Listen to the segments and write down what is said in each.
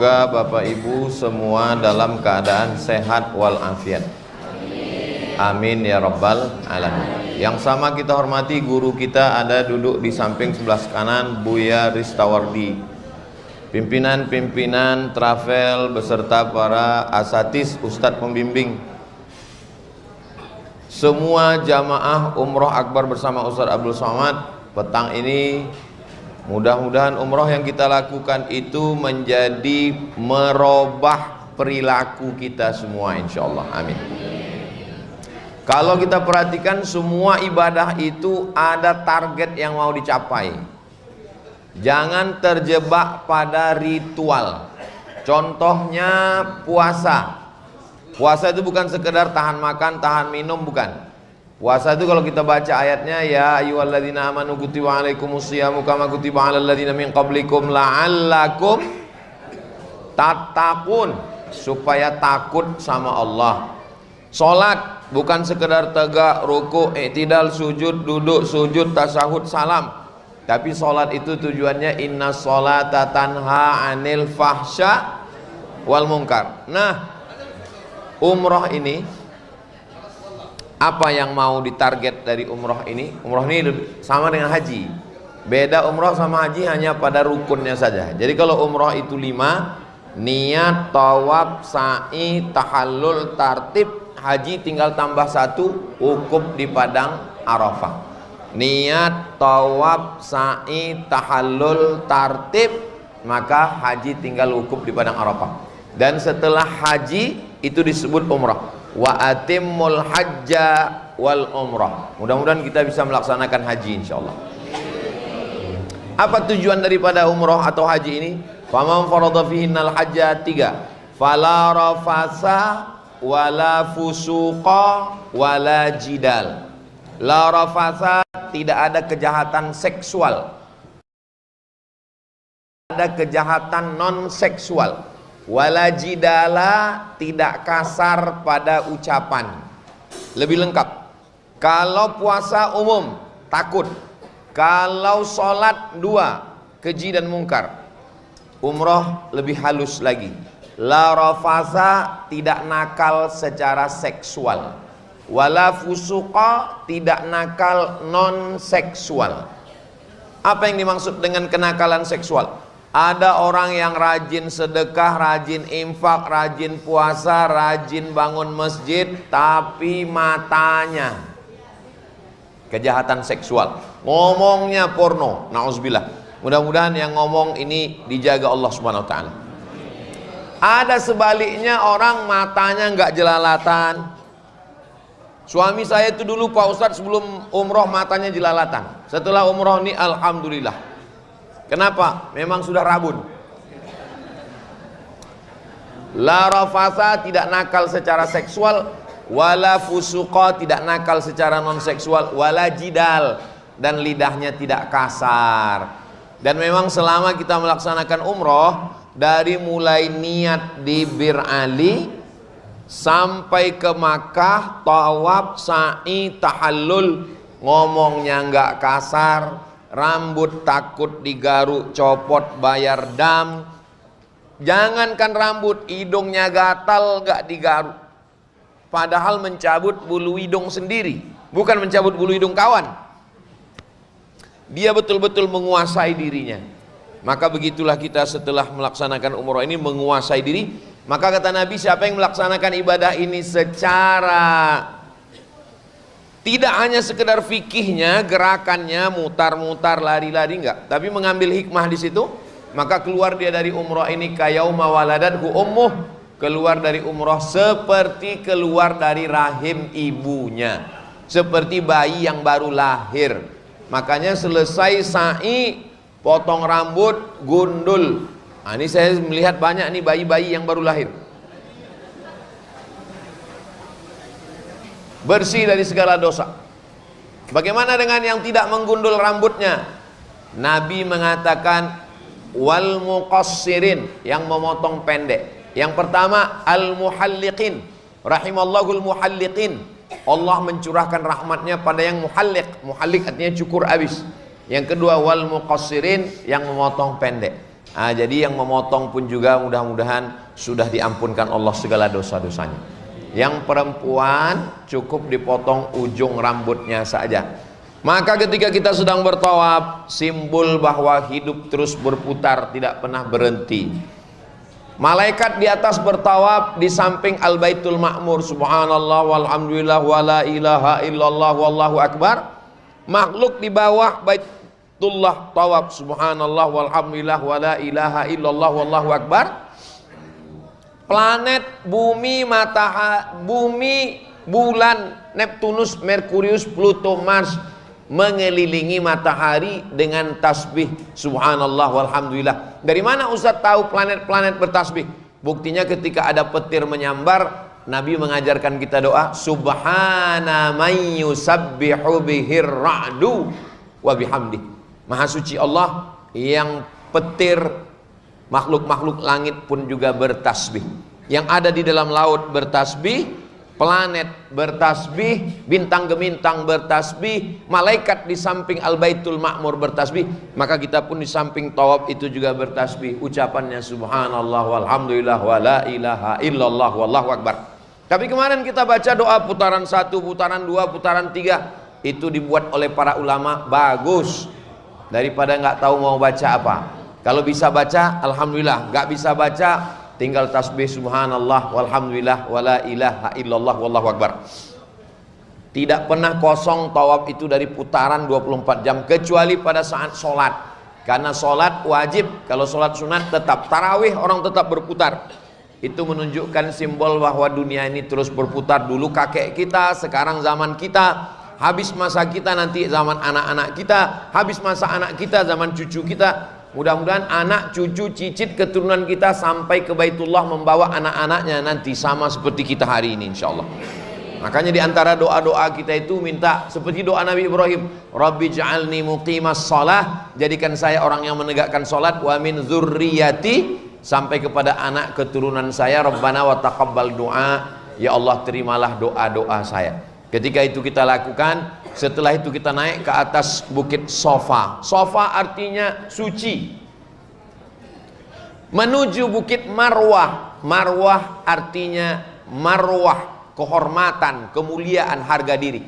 Semoga Bapak Ibu semua dalam keadaan sehat walafiat. Amin ya rabbal alamin. Yang sama kita hormati guru kita ada duduk di samping sebelah kanan, Buya Ristawardi, pimpinan-pimpinan travel beserta para asatidz, ustadz pembimbing, semua jamaah umroh akbar bersama Ustadz Abdul Somad petang ini. Mudah-mudahan umroh yang kita lakukan itu menjadi merubah perilaku kita semua, insya Allah. Amin. Kalau kita perhatikan, semua ibadah itu ada target yang mau dicapai. Jangan terjebak pada ritual. Contohnya puasa. Puasa itu bukan sekedar tahan makan, tahan minum, bukan. Puasa itu kalau kita baca ayatnya, ya ayyuhalladzina amanu kutiba alaikumusyiyamu kama kutiba alal ladzina min qablikum la'allakum tattaqun, supaya takut sama Allah. Salat bukan sekedar tegak, ruku, i'tidal, sujud, duduk, sujud, tasyahud, salam. Tapi salat itu tujuannya innas sholata tanha 'anil fahsya wal munkar. Nah, umroh ini, apa yang mau ditarget dari umroh ini? Umroh ini sama dengan haji. Beda umroh sama haji hanya pada rukunnya saja. Jadi kalau umroh itu 5, niat, tawaf, sa'i, tahallul, tartib. Haji tinggal tambah 1, wukuf di padang Arafah. Niat, tawaf, sa'i, tahallul, tartib, maka haji tinggal wukuf di padang Arafah. Dan setelah haji itu disebut umrah. Wa atimmul hajja wal umrah. Mudah-mudahan kita bisa melaksanakan haji, insyaallah. Apa tujuan daripada umrah atau haji ini? Faman farada fihinnal hajja 3. Fala rafasa wala fusuqa wala jidal. La rafasa, tidak ada kejahatan seksual. Ada kejahatan non seksual. Wala jidala, tidak kasar pada ucapan. Lebih lengkap. Kalau puasa umum, takut. Kalau sholat 2, keji dan mungkar. Umroh lebih halus lagi. La rafasa, tidak nakal secara seksual. Wala fusuqa, tidak nakal non seksual. Apa yang dimaksud dengan kenakalan seksual? Ada orang yang rajin sedekah, rajin infak, rajin puasa, rajin bangun masjid, tapi matanya kejahatan seksual, ngomongnya porno, na'udzubillah. Mudah-mudahan yang ngomong ini dijaga Allah Subhanahu wa ta'ala. Ada sebaliknya, orang matanya nggak jelalatan. Suami saya itu dulu Pak Ustadz sebelum umroh matanya jelalatan. Setelah umroh ini alhamdulillah. Kenapa? Memang sudah rabun. La rafasa, tidak nakal secara seksual. Wala fusuqa, tidak nakal secara non seksual. Wala jidal, dan lidahnya tidak kasar. Dan memang selama kita melaksanakan umroh, dari mulai niat di Bir Ali sampai ke Makkah, tawaf, sa'i, tahallul, ngomongnya nggak kasar, rambut takut digaruk, copot, bayar dam. Jangankan rambut, hidungnya gatal gak digaruk. Padahal mencabut bulu hidung sendiri, bukan mencabut bulu hidung kawan. Dia betul-betul menguasai dirinya. Maka begitulah kita setelah melaksanakan umroh ini, menguasai diri. Maka kata Nabi, siapa yang melaksanakan ibadah ini secara tidak hanya sekedar fikihnya, gerakannya, mutar-mutar, lari-lari, enggak, tapi mengambil hikmah di situ, maka keluar dia dari umroh ini kayauma waladathu ummuh, keluar dari umroh seperti keluar dari rahim ibunya, seperti bayi yang baru lahir. Makanya selesai sa'i, potong rambut, gundul. Nah, ini saya melihat banyak nih bayi-bayi yang baru lahir, bersih dari segala dosa. Bagaimana dengan yang tidak menggundul rambutnya? Nabi mengatakan wal muqassirin, yang memotong pendek. Yang pertama al muhalliqin, rahimallahul muhalliqin, Allah mencurahkan rahmatnya pada yang muhalliq. Muhalliq artinya cukur habis. Yang kedua wal muqassirin, yang memotong pendek. Jadi yang memotong pun juga mudah-mudahan sudah diampunkan Allah segala dosa-dosanya. Yang perempuan cukup dipotong ujung rambutnya saja. Maka ketika kita sedang bertawaf, simbol bahwa hidup terus berputar, tidak pernah berhenti. Malaikat di atas bertawaf di samping Al-Baitul Ma'mur, subhanallah walhamdulillah wala ilaha illallah wallahu akbar. Makhluk di bawah Baitullah tawaf, subhanallah walhamdulillah wala ilaha illallah wallahu akbar. Planet, bumi, matahari, bumi, bulan, Neptunus, Merkurius, Pluto, Mars mengelilingi matahari dengan tasbih subhanallah walhamdulillah. Dari mana Ustaz tahu planet-planet bertasbih? Buktinya ketika ada petir menyambar, Nabi mengajarkan kita doa subhana man yusabbihu bihir ra'du wa bihamdi. Maha suci Allah yang petir, makhluk-makhluk langit pun juga bertasbih. Yang ada di dalam laut bertasbih, planet bertasbih, bintang gemintang bertasbih, malaikat di samping Al-Baitul Ma'mur bertasbih. Maka kita pun di samping tawaf itu juga bertasbih. Ucapannya subhanallah walhamdulillah wala ilaha illallah wallahu akbar. Tapi kemarin kita baca doa putaran 1, putaran 2, putaran 3, itu dibuat oleh para ulama bagus. Daripada nggak tahu mau baca apa. Kalau bisa baca alhamdulillah, nggak bisa baca tinggal tasbih subhanallah walhamdulillah wala ilaha illallah wallahu akbar. Tidak pernah kosong tawaf itu dari putaran 24 jam kecuali pada saat sholat. Karena sholat wajib, kalau sholat sunat tetap, tarawih orang tetap berputar. Itu menunjukkan simbol bahwa dunia ini terus berputar. Dulu kakek kita, sekarang zaman kita, habis masa kita nanti zaman anak-anak kita, habis masa anak kita zaman cucu kita. Mudah-mudahan anak, cucu, cicit, keturunan kita sampai ke Baitullah membawa anak-anaknya nanti sama seperti kita hari ini insyaallah. Makanya di antara doa-doa kita itu minta seperti doa Nabi Ibrahim, Rabbi ja'alni muqimas shalah, jadikan saya orang yang menegakkan salat, wa min dzurriyyati, sampai kepada anak keturunan saya, Rabbana wa taqabbal du'a, ya Allah terimalah doa-doa saya. Ketika itu kita lakukan, setelah itu kita naik ke atas bukit Sofa. Sofa artinya suci. Menuju bukit Marwah. Marwah artinya marwah, kehormatan, kemuliaan, harga diri.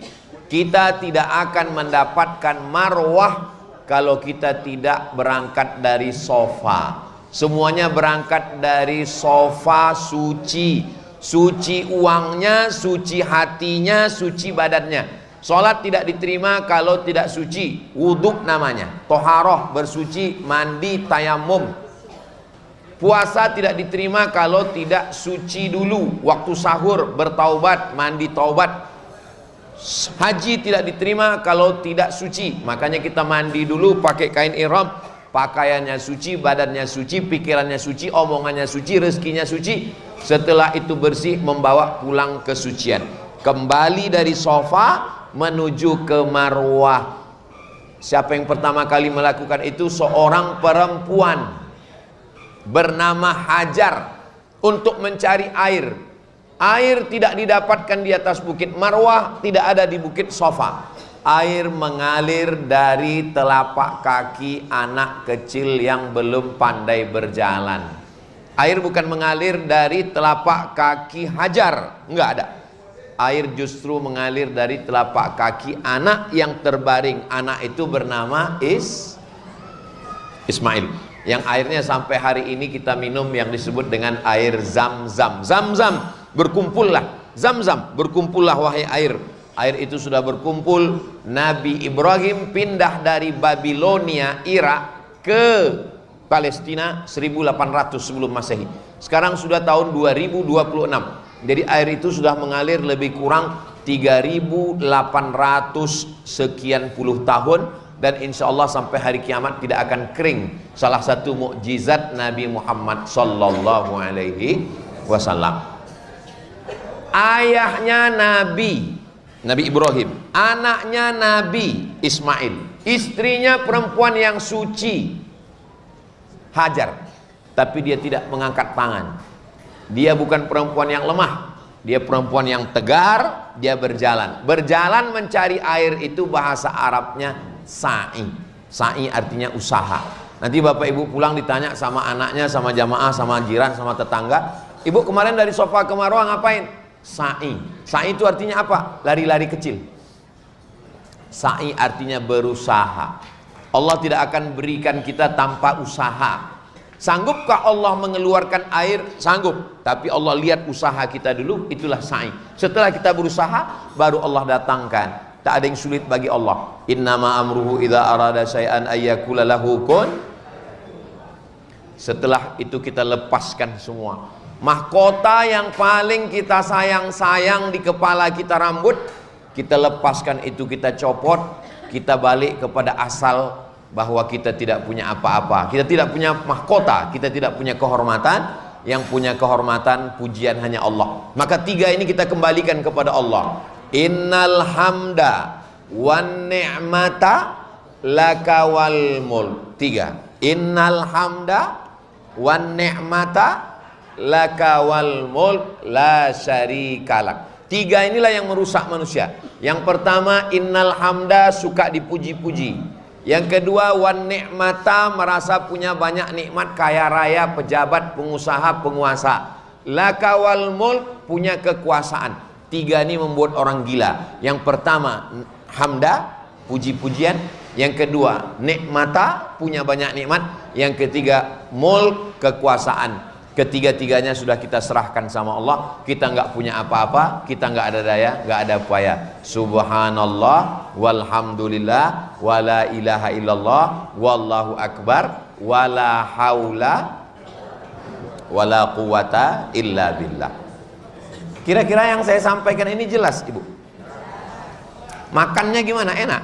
Kita tidak akan mendapatkan marwah kalau kita tidak berangkat dari Sofa. Semuanya berangkat dari Sofa suci. Suci uangnya, suci hatinya, suci badannya. Sholat tidak diterima kalau tidak suci. Wudhu namanya, toharoh, bersuci, mandi, tayamum. Puasa tidak diterima kalau tidak suci dulu. Waktu sahur bertaubat, mandi taubat. Haji tidak diterima kalau tidak suci. Makanya kita mandi dulu pakai kain ihram. Pakaiannya suci, badannya suci, pikirannya suci, omongannya suci, rezekinya suci. Setelah itu bersih, membawa pulang kesucian. Kembali dari Sofa menuju ke Marwah. Siapa yang pertama kali melakukan itu? Seorang perempuan bernama Hajar, untuk mencari air. Air tidak didapatkan di atas bukit Marwah, tidak ada di bukit Sofa. Air mengalir dari telapak kaki anak kecil yang belum pandai berjalan. Air bukan mengalir dari telapak kaki Hajar, enggak ada. Air justru mengalir dari telapak kaki anak yang terbaring. Anak itu bernama Ismail. Yang airnya sampai hari ini kita minum yang disebut dengan air Zam-Zam. Zam-Zam, berkumpullah. Zam-Zam, berkumpullah wahai air. Air itu sudah berkumpul. Nabi Ibrahim pindah dari Babilonia, Irak ke Palestina 1800 sebelum Masehi. Sekarang sudah tahun 2026. Jadi air itu sudah mengalir lebih kurang 3800 sekian puluh tahun, dan insya Allah sampai hari kiamat tidak akan kering. Salah satu mukjizat Nabi Muhammad sallallahu alaihi wasallam. Ayahnya Nabi Ibrahim, anaknya Nabi Ismail, istrinya perempuan yang suci, Hajar. Tapi dia tidak mengangkat tangan. Dia bukan perempuan yang lemah, dia perempuan yang tegar. Dia berjalan mencari air. Itu bahasa Arabnya sa'i. Sa'i artinya usaha. Nanti bapak ibu pulang ditanya sama anaknya, sama jamaah, sama jiran, sama tetangga, ibu kemarin dari Safa ke Marwah ngapain? Sa'i. Sa'i itu artinya apa? Lari-lari kecil. Sa'i artinya berusaha. Allah tidak akan berikan kita tanpa usaha. Sanggupkah Allah mengeluarkan air? Sanggup. Tapi Allah lihat usaha kita dulu, itulah sa'i. Setelah kita berusaha, baru Allah datangkan. Tak ada yang sulit bagi Allah. Innama amruhu idza arada syai'an ayyakula lahu kun. Setelah itu kita lepaskan semua. Mahkota yang paling kita sayang-sayang di kepala kita, rambut, kita lepaskan itu, kita copot, kita balik kepada asal bahwa kita tidak punya apa-apa. Kita tidak punya mahkota, kita tidak punya kehormatan. Yang punya kehormatan, pujian hanya Allah. Maka tiga ini kita kembalikan kepada Allah. Innal hamda wan ni'mata laka wal mulk. Tiga. Innal hamda wan ni'mata laka wal mulk la syarikalak. Tiga inilah yang merusak manusia. Yang pertama, innal hamda, suka dipuji-puji. Yang kedua, wan ni'mata, merasa punya banyak nikmat, kaya raya, pejabat, pengusaha, penguasa. Laka wal mulk, punya kekuasaan. Tiga ini membuat orang gila. Yang pertama, hamda, puji-pujian. Yang kedua, nikmata, punya banyak nikmat. Yang ketiga, mulk, kekuasaan. Ketiga-tiganya sudah kita serahkan sama Allah. Kita nggak punya apa-apa, kita nggak ada daya, nggak ada upaya. Subhanallah walhamdulillah wala ilaha illallah wallahu akbar wala haula wala quwata illa billah. Kira-kira yang saya sampaikan ini jelas, Ibu? Makannya gimana? Enak?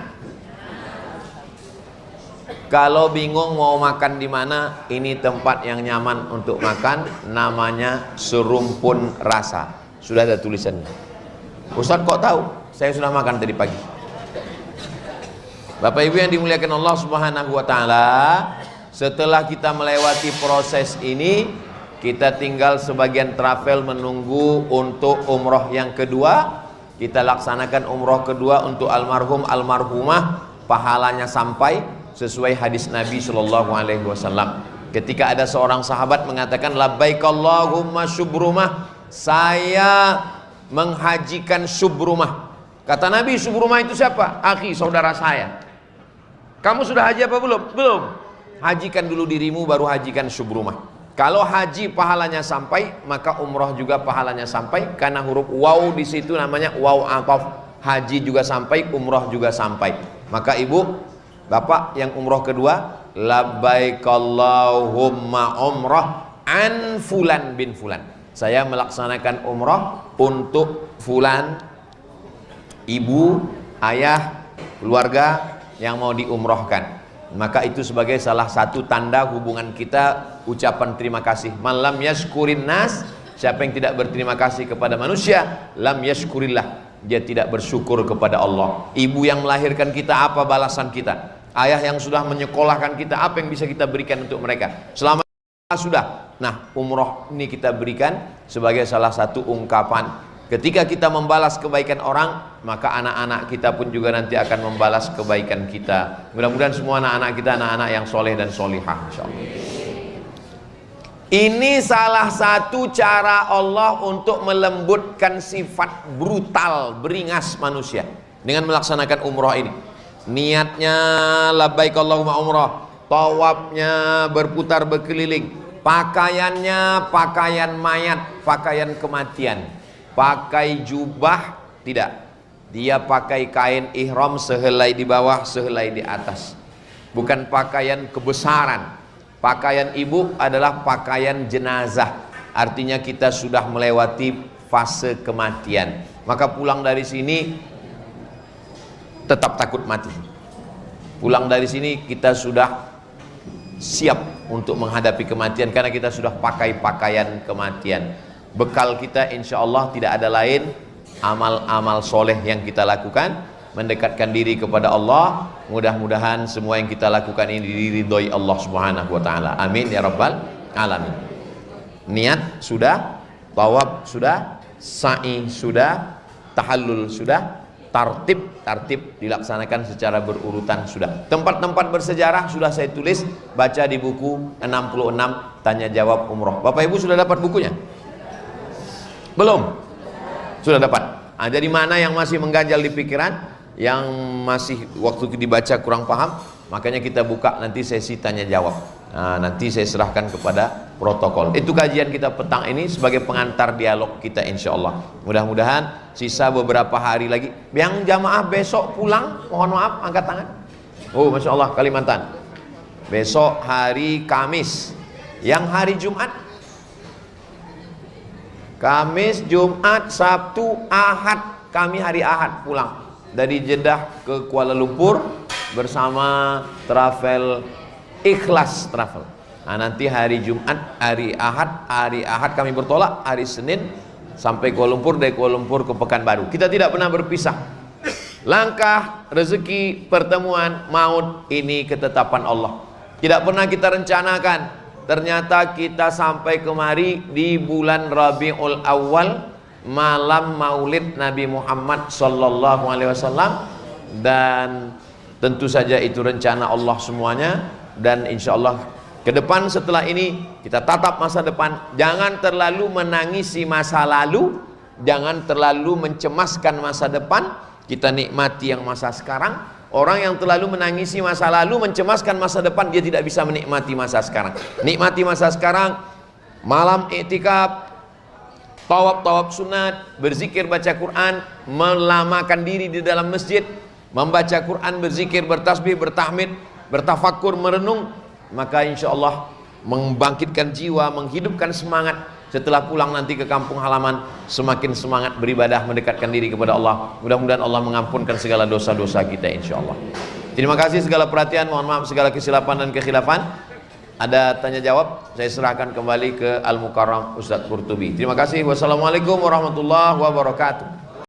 Kalau bingung mau makan di mana, ini tempat yang nyaman untuk makan, namanya Serumpun Rasa. Sudah ada tulisannya. Ustaz kok tahu? Saya sudah makan tadi pagi. Bapak Ibu yang dimuliakan Allah Subhanahu wa taala, setelah kita melewati proses ini, kita tinggal sebagian travel menunggu untuk umroh yang kedua. Kita laksanakan umroh kedua untuk almarhum almarhumah, pahalanya sampai sesuai hadis Nabi Shallallahu Alaihi Wasallam. Ketika ada seorang sahabat mengatakan, labbaik Allahumma syubrumah, saya menghajikan syubrumah. Kata Nabi, syubrumah itu siapa? Akhi, saudara saya. Kamu sudah haji apa belum? Belum. Hajikan dulu dirimu, baru hajikan syubrumah. Kalau haji pahalanya sampai, maka umroh juga pahalanya sampai, karena huruf waw di situ namanya waw ataf. Haji juga sampai, umroh juga sampai. Maka ibu, bapak yang umroh kedua, labbaik Allahumma umrah an fulan bin fulan. Saya melaksanakan umroh untuk fulan, ibu, ayah, keluarga yang mau diumrohkan. Maka itu sebagai salah satu tanda hubungan kita, ucapan terima kasih. Man lam yashkurin nas, siapa yang tidak berterima kasih kepada manusia, lam yashkurillah, dia tidak bersyukur kepada Allah. Ibu yang melahirkan kita, apa balasan kita? Ayah yang sudah menyekolahkan kita, apa yang bisa kita berikan untuk mereka? Selama sudah. Nah, umroh ini kita berikan sebagai salah satu ungkapan. Ketika kita membalas kebaikan orang, maka anak-anak kita pun juga nanti akan membalas kebaikan kita. Mudah-mudahan semua anak-anak kita anak-anak yang soleh dan solihah, insyaallah. Ini salah satu cara Allah untuk melembutkan sifat brutal, beringas manusia dengan melaksanakan umroh ini. Niatnya labbaik Allahumma umrah, tawafnya berputar berkeliling, pakaiannya pakaian mayat, pakaian kematian, pakai jubah tidak, dia pakai kain ihram sehelai di bawah, sehelai di atas, bukan pakaian kebesaran. Pakaian ibu adalah pakaian jenazah, artinya kita sudah melewati fase kematian. Maka pulang dari sini tetap takut mati. Pulang dari sini kita sudah siap untuk menghadapi kematian, karena kita sudah pakai pakaian kematian. Bekal kita insya Allah tidak ada lain, amal-amal soleh yang kita lakukan, mendekatkan diri kepada Allah. Mudah-mudahan semua yang kita lakukan ini diridhoi Allah Subhanahu wa taala. Amin ya rabbal alamin. Niat sudah, tawaf sudah, sa'i sudah, tahallul sudah, Tartib dilaksanakan secara berurutan sudah. Tempat-tempat bersejarah sudah saya tulis, baca di buku 66 tanya jawab umroh. Bapak Ibu sudah dapat bukunya? Belum? Sudah dapat. Nah, jadi mana yang masih mengganjal di pikiran, yang masih waktu dibaca kurang paham, makanya kita buka nanti sesi tanya jawab. Nah, nanti saya serahkan kepada protokol. Itu kajian kita petang ini sebagai pengantar dialog kita, insya Allah. Mudah-mudahan sisa beberapa hari lagi. Yang jamaah besok pulang, mohon maaf, angkat tangan. Oh, Masya Allah, Kalimantan. Besok hari Kamis. Yang hari Jumat, Kamis, Jumat, Sabtu, Ahad. Kami hari Ahad pulang dari Jeddah ke Kuala Lumpur bersama travel Ikhlas Travel. Nah, nanti hari Jumat, hari Ahad kami bertolak, hari Senin sampai Kuala Lumpur, dari Kuala Lumpur ke Pekanbaru. Kita tidak pernah berpisah. Langkah, rezeki, pertemuan, maut, ini ketetapan Allah. Tidak pernah kita rencanakan. Ternyata kita sampai kemari di bulan Rabiul Awal, malam Maulid Nabi Muhammad sallallahu alaihi wasallam, dan tentu saja itu rencana Allah semuanya. Dan insya Allah ke depan setelah ini kita tatap masa depan. Jangan terlalu menangisi masa lalu, jangan terlalu mencemaskan masa depan. Kita nikmati yang masa sekarang. Orang yang terlalu menangisi masa lalu, mencemaskan masa depan, dia tidak bisa menikmati masa sekarang. Nikmati masa sekarang. Malam iktikaf, tawaf sunat, berzikir, baca Quran, melamakan diri di dalam masjid, membaca Quran, berzikir, bertasbih, bertahmid, bertafakur, merenung, maka insya Allah membangkitkan jiwa, menghidupkan semangat. Setelah pulang nanti ke kampung halaman, semakin semangat beribadah, mendekatkan diri kepada Allah. Mudah-mudahan Allah mengampunkan segala dosa-dosa kita, insya Allah. Terima kasih segala perhatian, mohon maaf segala kesilapan dan kekhilafan. Ada tanya jawab, saya serahkan kembali ke Al-Mukarram Ustadz Qurtubi. Terima kasih. Wassalamualaikum warahmatullahi wabarakatuh.